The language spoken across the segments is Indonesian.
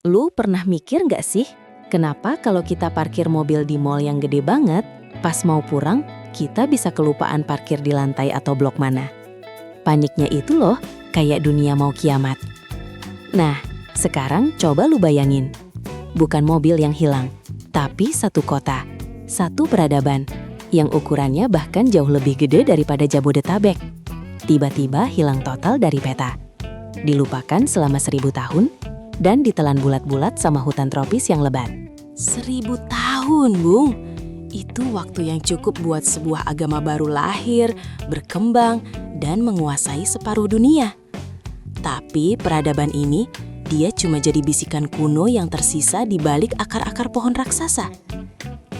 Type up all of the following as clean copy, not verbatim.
Lu pernah mikir nggak sih, kenapa kalau kita parkir mobil di mall yang gede banget, pas mau pulang, kita bisa kelupaan parkir di lantai atau blok mana? Paniknya itu loh, kayak dunia mau kiamat. Nah, sekarang coba lu bayangin. Bukan mobil yang hilang, tapi satu kota, satu peradaban, yang ukurannya bahkan jauh lebih gede daripada Jabodetabek. Tiba-tiba hilang total dari peta. Dilupakan selama 1000 tahun, dan ditelan bulat-bulat sama hutan tropis yang lebat. 1000 tahun, Bung. Itu waktu yang cukup buat sebuah agama baru lahir, berkembang, dan menguasai separuh dunia. Tapi peradaban ini, dia cuma jadi bisikan kuno yang tersisa di balik akar-akar pohon raksasa.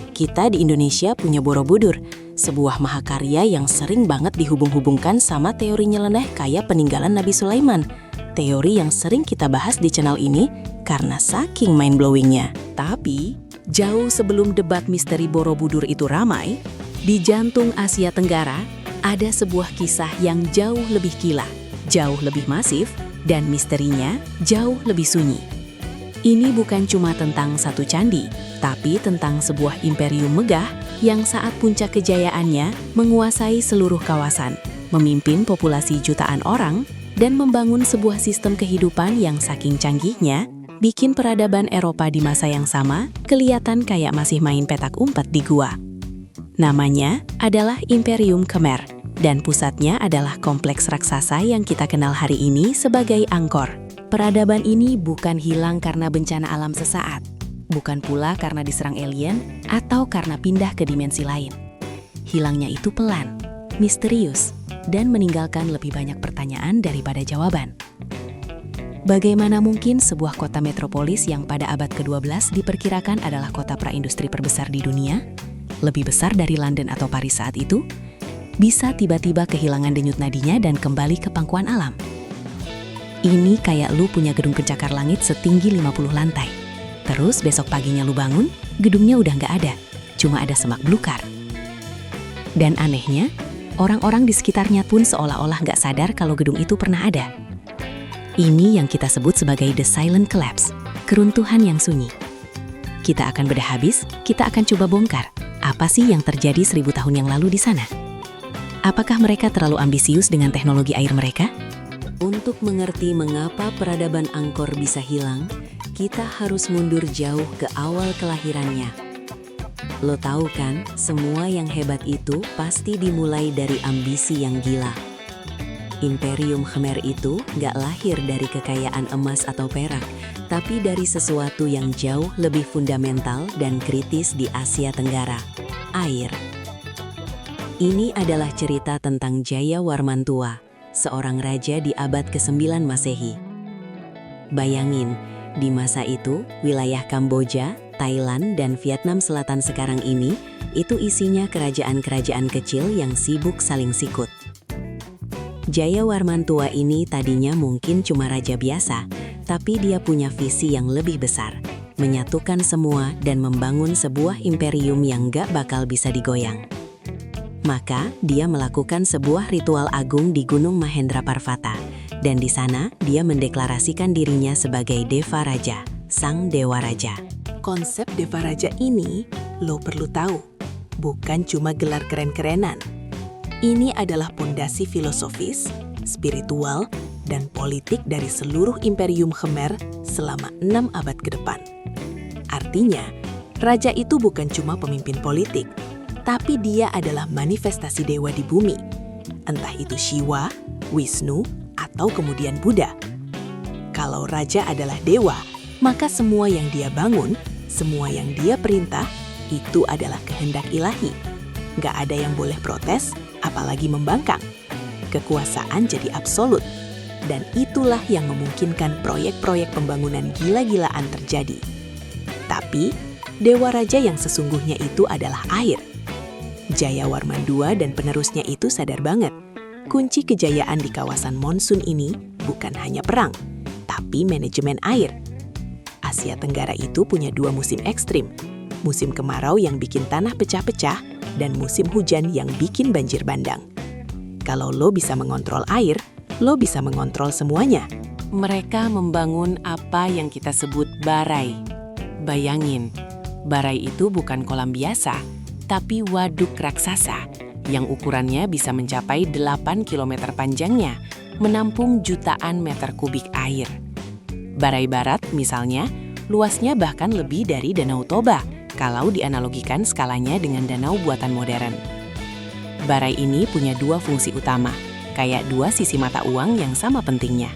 Kita di Indonesia punya Borobudur, sebuah mahakarya yang sering banget dihubung-hubungkan sama teori nyeleneh kayak peninggalan Nabi Sulaiman. Teori yang sering kita bahas di channel ini karena saking mind-blowingnya. Tapi, jauh sebelum debat misteri Borobudur itu ramai, di jantung Asia Tenggara ada sebuah kisah yang jauh lebih gila, jauh lebih masif, dan misterinya jauh lebih sunyi. Ini bukan cuma tentang satu candi, tapi tentang sebuah imperium megah yang saat puncak kejayaannya menguasai seluruh kawasan, memimpin populasi jutaan orang, dan membangun sebuah sistem kehidupan yang saking canggihnya, bikin peradaban Eropa di masa yang sama kelihatan kayak masih main petak umpet di gua. Namanya adalah Imperium Khmer, dan pusatnya adalah kompleks raksasa yang kita kenal hari ini sebagai Angkor. Peradaban ini bukan hilang karena bencana alam sesaat, bukan pula karena diserang alien atau karena pindah ke dimensi lain. Hilangnya itu pelan, misterius, dan meninggalkan lebih banyak pertanyaan daripada jawaban. Bagaimana mungkin sebuah kota metropolis yang pada abad ke-12 diperkirakan adalah kota praindustri terbesar di dunia, lebih besar dari London atau Paris saat itu, bisa tiba-tiba kehilangan denyut nadinya dan kembali ke pangkuan alam? Ini kayak lu punya gedung pencakar langit setinggi 50 lantai. Terus besok paginya lu bangun, gedungnya udah nggak ada, cuma ada semak belukar. Dan anehnya, orang-orang di sekitarnya pun seolah-olah nggak sadar kalau gedung itu pernah ada. Ini yang kita sebut sebagai the silent collapse, keruntuhan yang sunyi. Kita akan bedah habis, kita akan coba bongkar, apa sih yang terjadi 1000 tahun yang lalu di sana? Apakah mereka terlalu ambisius dengan teknologi air mereka? Untuk mengerti mengapa peradaban Angkor bisa hilang, kita harus mundur jauh ke awal kelahirannya. Lo tahu kan, semua yang hebat itu pasti dimulai dari ambisi yang gila. Imperium Khmer itu nggak lahir dari kekayaan emas atau perak, tapi dari sesuatu yang jauh lebih fundamental dan kritis di Asia Tenggara, air. Ini adalah cerita tentang Jayawarmantua, seorang raja di abad ke-9 Masehi. Bayangin, di masa itu, wilayah Kamboja, Thailand, dan Vietnam Selatan sekarang ini, itu isinya kerajaan-kerajaan kecil yang sibuk saling sikut. Jayawarmantua ini tadinya mungkin cuma raja biasa, tapi dia punya visi yang lebih besar, menyatukan semua dan membangun sebuah imperium yang gak bakal bisa digoyang. Maka, dia melakukan sebuah ritual agung di Gunung Mahendra Parvata, dan di sana dia mendeklarasikan dirinya sebagai Deva Raja, sang Dewa Raja. Konsep Deva Raja ini, lo perlu tahu, bukan cuma gelar keren-kerenan. Ini adalah pondasi filosofis, spiritual, dan politik dari seluruh Imperium Khmer selama 6 abad ke depan. Artinya, raja itu bukan cuma pemimpin politik, tapi dia adalah manifestasi dewa di bumi, entah itu Shiva, Wisnu, atau kemudian Buddha. Kalau raja adalah dewa, maka semua yang dia bangun, semua yang dia perintah, itu adalah kehendak ilahi. Nggak ada yang boleh protes, apalagi membangkang. Kekuasaan jadi absolut, dan itulah yang memungkinkan proyek-proyek pembangunan gila-gilaan terjadi. Tapi, dewa raja yang sesungguhnya itu adalah air. Jayawarman II dan penerusnya itu sadar banget, kunci kejayaan di kawasan monsun ini bukan hanya perang, tapi manajemen air. Asia Tenggara itu punya 2 musim ekstrim, musim kemarau yang bikin tanah pecah-pecah, dan musim hujan yang bikin banjir bandang. Kalau lo bisa mengontrol air, lo bisa mengontrol semuanya. Mereka membangun apa yang kita sebut barai. Bayangin, barai itu bukan kolam biasa, tapi waduk raksasa yang ukurannya bisa mencapai 8 km panjangnya, menampung jutaan meter kubik air. Barai Barat misalnya, luasnya bahkan lebih dari Danau Toba kalau dianalogikan skalanya dengan danau buatan modern. Barai ini punya dua fungsi utama, kayak dua sisi mata uang yang sama pentingnya.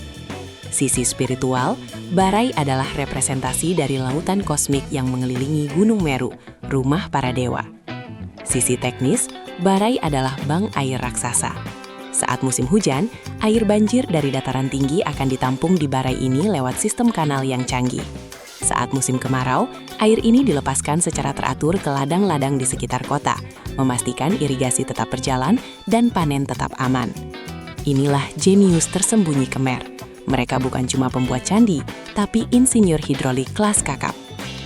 Sisi spiritual, barai adalah representasi dari lautan kosmik yang mengelilingi Gunung Meru, rumah para dewa. Sisi teknis, barai adalah bank air raksasa. Saat musim hujan, air banjir dari dataran tinggi akan ditampung di barai ini lewat sistem kanal yang canggih. Saat musim kemarau, air ini dilepaskan secara teratur ke ladang-ladang di sekitar kota, memastikan irigasi tetap berjalan dan panen tetap aman. Inilah jenius tersembunyi Khmer. Mereka bukan cuma pembuat candi, tapi insinyur hidrolik kelas kakap.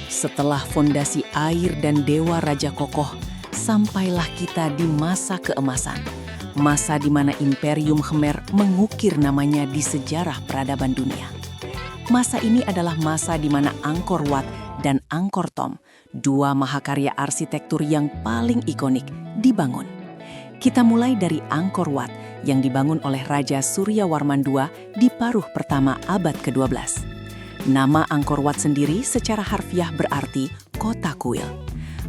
Setelah fondasi air dan dewa raja kokoh, sampailah kita di masa keemasan. Masa di mana Imperium Khmer mengukir namanya di sejarah peradaban dunia. Masa ini adalah masa di mana Angkor Wat dan Angkor Thom, dua mahakarya arsitektur yang paling ikonik, dibangun. Kita mulai dari Angkor Wat yang dibangun oleh Raja Suryawarman II di paruh pertama abad ke-12. Nama Angkor Wat sendiri secara harfiah berarti kota kuil.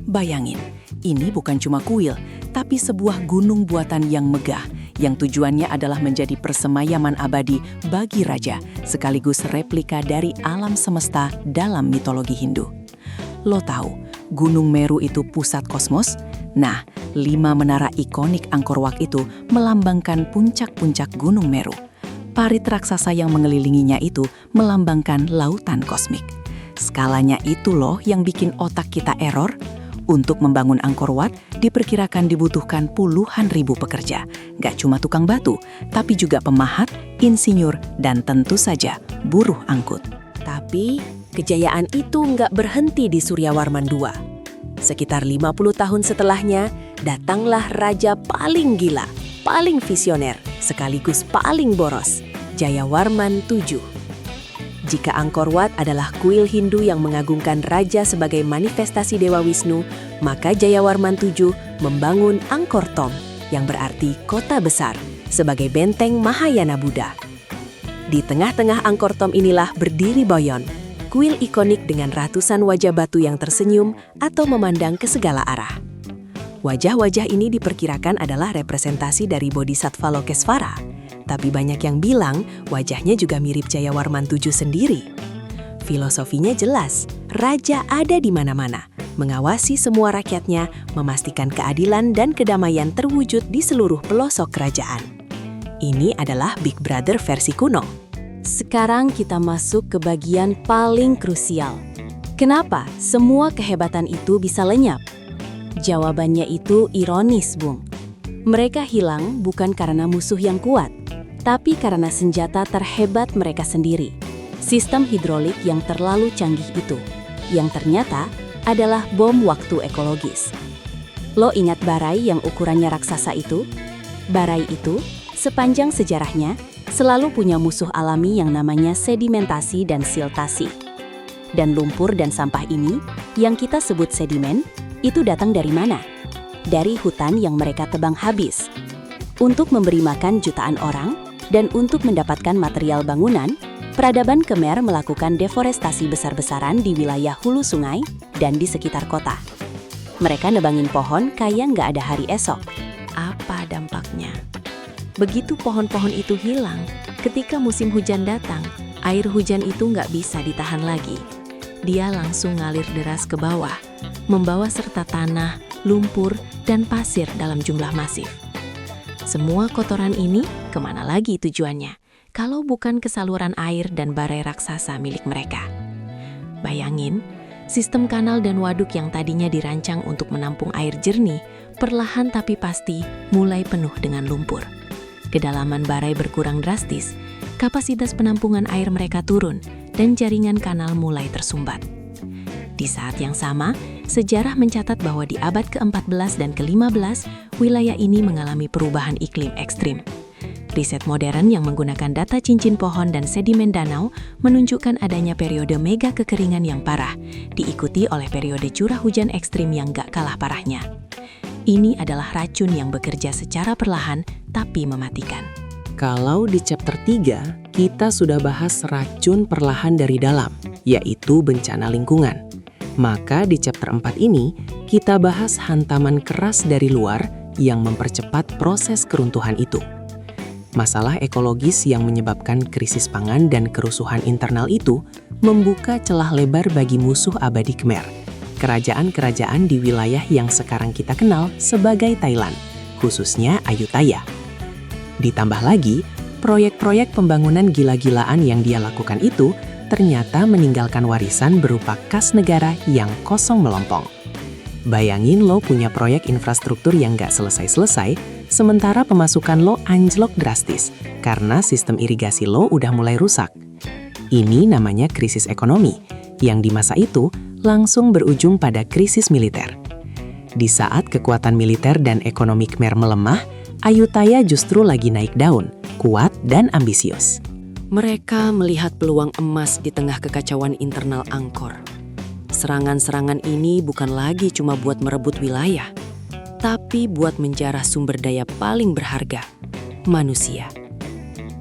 Bayangin, ini bukan cuma kuil, tapi sebuah gunung buatan yang megah, yang tujuannya adalah menjadi persemayaman abadi bagi raja, sekaligus replika dari alam semesta dalam mitologi Hindu. Lo tahu, Gunung Meru itu pusat kosmos? Nah, 5 menara ikonik Angkor Wat itu melambangkan puncak-puncak Gunung Meru. Parit raksasa yang mengelilinginya itu melambangkan lautan kosmik. Skalanya itu loh yang bikin otak kita error. Untuk membangun Angkor Wat, diperkirakan dibutuhkan puluhan ribu pekerja. Gak cuma tukang batu, tapi juga pemahat, insinyur, dan tentu saja buruh angkut. Tapi, kejayaan itu nggak berhenti di Suryawarman II. Sekitar 50 tahun setelahnya, datanglah raja paling gila, paling visioner, sekaligus paling boros, Jayawarman VII. Jika Angkor Wat adalah kuil Hindu yang mengagungkan raja sebagai manifestasi Dewa Wisnu, maka Jayawarman VII membangun Angkor Thom, yang berarti kota besar, sebagai benteng Mahayana Buddha. Di tengah-tengah Angkor Thom inilah berdiri Boyon, kuil ikonik dengan ratusan wajah batu yang tersenyum atau memandang ke segala arah. Wajah-wajah ini diperkirakan adalah representasi dari Bodhisattva Lokesvara, tapi banyak yang bilang wajahnya juga mirip Jayawarman VII sendiri. Filosofinya jelas, raja ada di mana-mana, mengawasi semua rakyatnya, memastikan keadilan dan kedamaian terwujud di seluruh pelosok kerajaan. Ini adalah Big Brother versi kuno. Sekarang kita masuk ke bagian paling krusial. Kenapa semua kehebatan itu bisa lenyap? Jawabannya itu ironis, Bung. Mereka hilang bukan karena musuh yang kuat, tapi karena senjata terhebat mereka sendiri. Sistem hidrolik yang terlalu canggih itu, yang ternyata adalah bom waktu ekologis. Lo ingat Barai yang ukurannya raksasa itu? Barai itu, sepanjang sejarahnya, selalu punya musuh alami yang namanya sedimentasi dan siltasi. Dan lumpur dan sampah ini, yang kita sebut sedimen, itu datang dari mana? Dari hutan yang mereka tebang habis. Untuk memberi makan jutaan orang, dan untuk mendapatkan material bangunan, peradaban Khmer melakukan deforestasi besar-besaran di wilayah hulu sungai dan di sekitar kota. Mereka nebangin pohon kayak nggak ada hari esok. Apa dampaknya? Begitu pohon-pohon itu hilang, ketika musim hujan datang, air hujan itu nggak bisa ditahan lagi. Dia langsung ngalir deras ke bawah, membawa serta tanah, lumpur, dan pasir dalam jumlah masif. Semua kotoran ini kemana lagi tujuannya, kalau bukan ke saluran air dan barai raksasa milik mereka? Bayangin, sistem kanal dan waduk yang tadinya dirancang untuk menampung air jernih, perlahan tapi pasti mulai penuh dengan lumpur. Kedalaman barai berkurang drastis, kapasitas penampungan air mereka turun, dan jaringan kanal mulai tersumbat. Di saat yang sama, sejarah mencatat bahwa di abad ke-14 dan ke-15, wilayah ini mengalami perubahan iklim ekstrim. Riset modern yang menggunakan data cincin pohon dan sedimen danau menunjukkan adanya periode mega kekeringan yang parah, diikuti oleh periode curah hujan ekstrim yang gak kalah parahnya. Ini adalah racun yang bekerja secara perlahan tapi mematikan. Kalau di chapter 3, kita sudah bahas racun perlahan dari dalam, yaitu bencana lingkungan. Maka di chapter 4 ini, kita bahas hantaman keras dari luar yang mempercepat proses keruntuhan itu. Masalah ekologis yang menyebabkan krisis pangan dan kerusuhan internal itu membuka celah lebar bagi musuh abadi Khmer, kerajaan-kerajaan di wilayah yang sekarang kita kenal sebagai Thailand, khususnya Ayutthaya. Ditambah lagi, proyek-proyek pembangunan gila-gilaan yang dia lakukan itu ternyata meninggalkan warisan berupa kas negara yang kosong melompong. Bayangin lo punya proyek infrastruktur yang gak selesai-selesai, sementara pemasukan lo anjlok drastis karena sistem irigasi lo udah mulai rusak. Ini namanya krisis ekonomi, yang di masa itu langsung berujung pada krisis militer. Di saat kekuatan militer dan ekonomi Khmer melemah, Ayutthaya justru lagi naik daun, kuat dan ambisius. Mereka melihat peluang emas di tengah kekacauan internal Angkor. Serangan-serangan ini bukan lagi cuma buat merebut wilayah, tapi buat menjarah sumber daya paling berharga, manusia.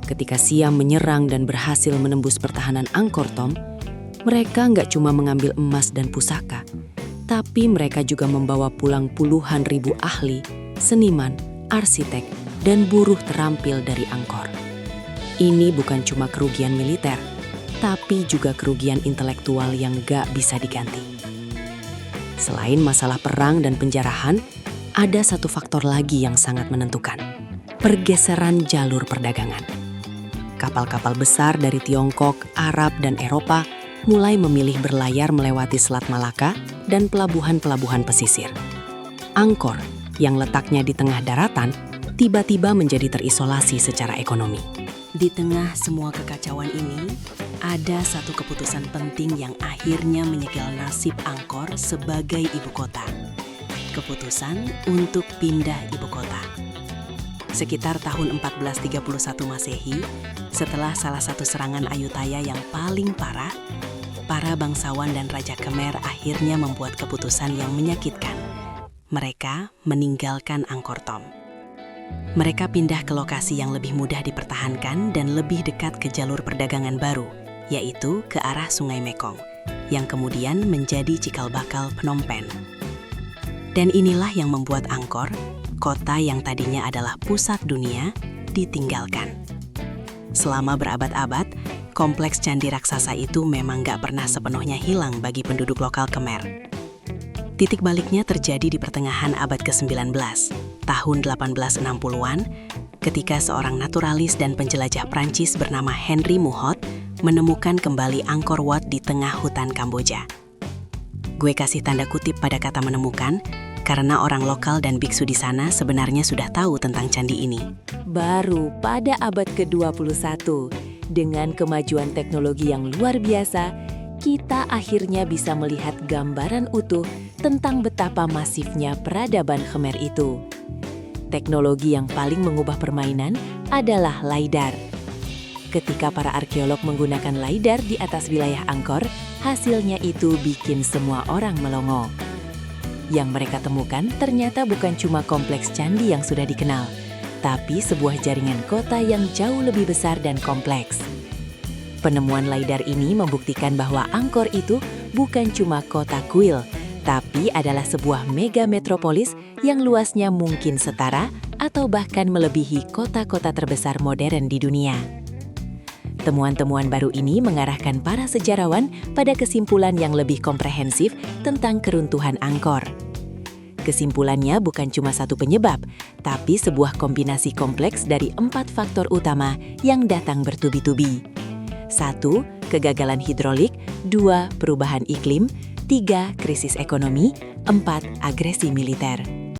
Ketika Siam menyerang dan berhasil menembus pertahanan Angkor Thom, mereka nggak cuma mengambil emas dan pusaka, tapi mereka juga membawa pulang puluhan ribu ahli, seniman, arsitek, dan buruh terampil dari Angkor. Ini bukan cuma kerugian militer, tapi juga kerugian intelektual yang gak bisa diganti. Selain masalah perang dan penjarahan, ada satu faktor lagi yang sangat menentukan. Pergeseran jalur perdagangan. Kapal-kapal besar dari Tiongkok, Arab, dan Eropa mulai memilih berlayar melewati Selat Malaka dan pelabuhan-pelabuhan pesisir. Angkor, yang letaknya di tengah daratan, tiba-tiba menjadi terisolasi secara ekonomi. Di tengah semua kekacauan ini, ada satu keputusan penting yang akhirnya menyegel nasib Angkor sebagai ibu kota. Keputusan untuk pindah ibu kota. Sekitar tahun 1431 Masehi, setelah salah satu serangan Ayutthaya yang paling parah, para bangsawan dan Raja Khmer akhirnya membuat keputusan yang menyakitkan. Mereka meninggalkan Angkor Thom. Mereka pindah ke lokasi yang lebih mudah dipertahankan dan lebih dekat ke jalur perdagangan baru, yaitu ke arah Sungai Mekong, yang kemudian menjadi cikal bakal Phnom Penh. Dan inilah yang membuat Angkor, kota yang tadinya adalah pusat dunia, ditinggalkan. Selama berabad-abad, kompleks candi raksasa itu memang gak pernah sepenuhnya hilang bagi penduduk lokal Khmer. Titik baliknya terjadi di pertengahan abad ke-19, tahun 1860-an, ketika seorang naturalis dan penjelajah Prancis bernama Henry Mouhot menemukan kembali Angkor Wat di tengah hutan Kamboja. Gue kasih tanda kutip pada kata menemukan, karena orang lokal dan biksu di sana sebenarnya sudah tahu tentang candi ini. Baru pada abad ke-21, dengan kemajuan teknologi yang luar biasa, kita akhirnya bisa melihat gambaran utuh tentang betapa masifnya peradaban Khmer itu. Teknologi yang paling mengubah permainan adalah LiDAR. Ketika para arkeolog menggunakan LiDAR di atas wilayah Angkor, hasilnya itu bikin semua orang melongo. Yang mereka temukan ternyata bukan cuma kompleks candi yang sudah dikenal, tapi sebuah jaringan kota yang jauh lebih besar dan kompleks. Penemuan LiDAR ini membuktikan bahwa Angkor itu bukan cuma kota kuil, tapi adalah sebuah mega metropolis yang luasnya mungkin setara atau bahkan melebihi kota-kota terbesar modern di dunia. Temuan-temuan baru ini mengarahkan para sejarawan pada kesimpulan yang lebih komprehensif tentang keruntuhan Angkor. Kesimpulannya bukan cuma satu penyebab, tapi sebuah kombinasi kompleks dari 4 faktor utama yang datang bertubi-tubi. 1. Kegagalan hidrolik. 2. Perubahan iklim. 3. Krisis ekonomi. 4. Agresi militer.